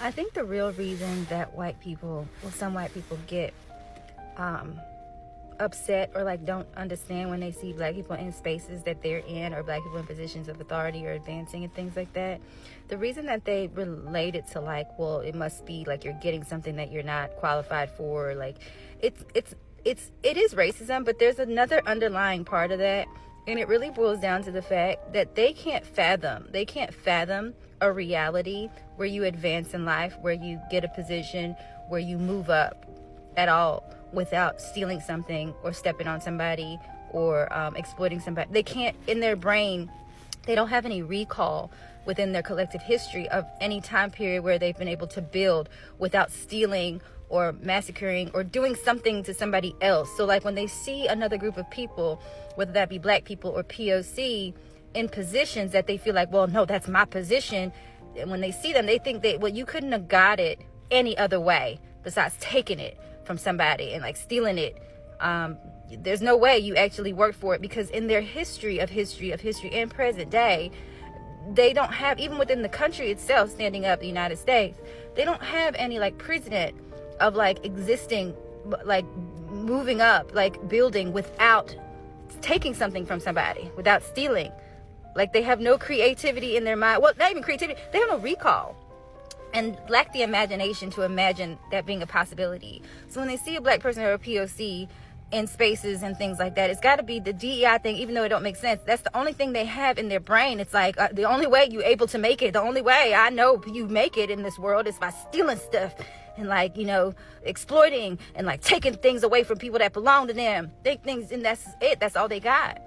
I think the real reason that some white people get upset or like don't understand when they see black people in spaces that they're in, or black people in positions of authority or advancing and things like that, the reason that they relate it to like, well, it must be like you're getting something that you're not qualified for, like it is racism, but there's another underlying part of that, and it really boils down to the fact that they can't fathom a reality where you advance in life, where you get a position, where you move up at all without stealing something or stepping on somebody or exploiting somebody. They can't, in their brain, they don't have any recall within their collective history of any time period where they've been able to build without stealing or massacring or doing something to somebody else. So like when they see another group of people, whether that be black people or POC, in positions that they feel like, well, no, that's my position. And when they see them, they think that, well, you couldn't have got it any other way besides taking it from somebody and like stealing it. There's no way you actually worked for it, because in their history and present day, they don't have, even within the country itself, standing up, the United States, they don't have any like precedent of like existing, like moving up, like building without taking something from somebody, without stealing. Like they have no creativity in their mind. Well, not even creativity, they have no recall and lack the imagination to imagine that being a possibility. So when they see a black person or a POC in spaces and things like that, it's got to be the DEI thing, even though it don't make sense. That's the only thing they have in their brain. It's like the only way you able to make it, the only way I know you make it in this world is by stealing stuff and like, you know, exploiting and like taking things away from people that belong to them. Big things, and that's it. That's all they got.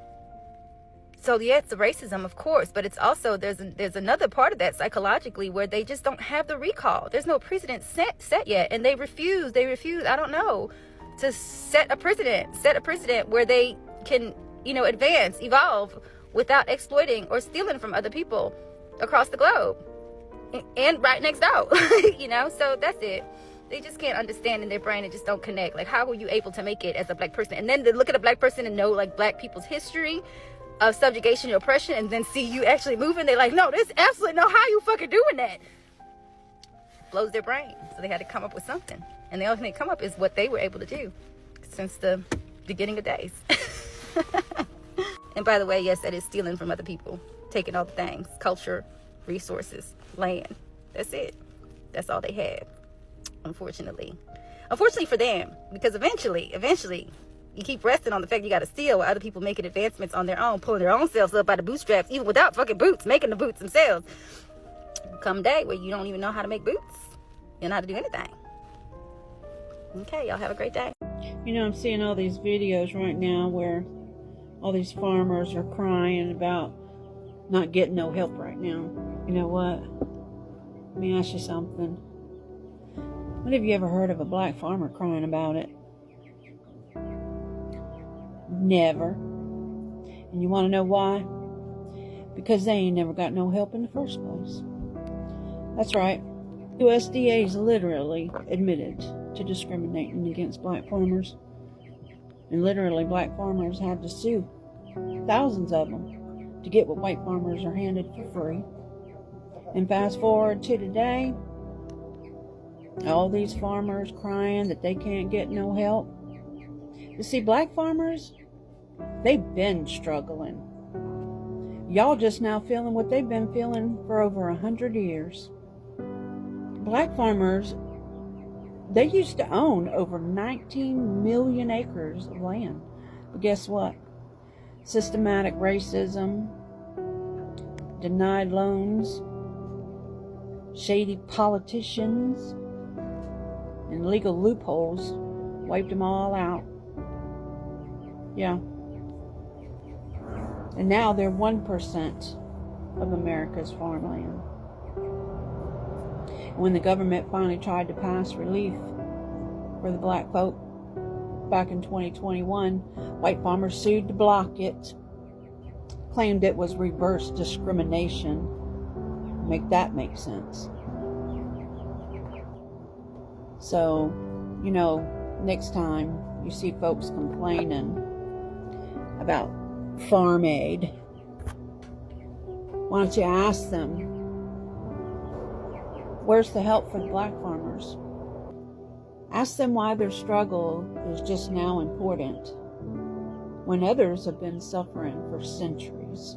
So yeah, it's the racism, of course, but it's also, there's another part of that psychologically where they just don't have the recall. There's no precedent set yet, and they refuse, I don't know, to set a precedent where they can, you know, advance, evolve without exploiting or stealing from other people across the globe and right next door, you know. So that's it. They just can't understand in their brain and just don't connect. Like, how were you able to make it as a black person? And then to look at a black person and know like black people's history of subjugation and oppression, and then see you actually moving, they're like, no, there's absolutely no how you fucking doing that. Blows their brain. So they had to come up with something, and the only thing they come up is what they were able to do since the beginning of days. And by the way, yes, that is stealing from other people, taking all the things, culture, resources, land. That's it. That's all they have, unfortunately for them, because eventually you keep resting on the fact you got to steal while other people making advancements on their own, pulling their own selves up by the bootstraps, even without fucking boots, making the boots themselves. Come a day where you don't even know how to make boots. You don't know how to do anything. Okay, y'all have a great day. You know, I'm seeing all these videos right now where all these farmers are crying about not getting no help right now. You know what? Let me ask you something. When have you ever heard of a black farmer crying about it? Never. And you want to know why? Because they ain't never got no help in the first place. That's right. USDA's literally admitted to discriminating against black farmers. And literally black farmers had to sue, thousands of them, to get what white farmers are handed for free. And fast forward to today, all these farmers crying that they can't get no help. You see, black farmers, they've been struggling. Y'all just now feeling what they've been feeling for over 100 years. Black farmers, they used to own over 19 million acres of land. But guess what? Systematic racism, denied loans, shady politicians, and legal loopholes wiped them all out. Yeah. And now they're 1% of America's farmland. When the government finally tried to pass relief for the black folk back in 2021, white farmers sued to block it, claimed it was reverse discrimination. Make that make sense. So, you know, next time you see folks complaining about farm aid, why don't you ask them, Where's the help for the black farmers? Ask them why their struggle is just now important, when others have been suffering for centuries.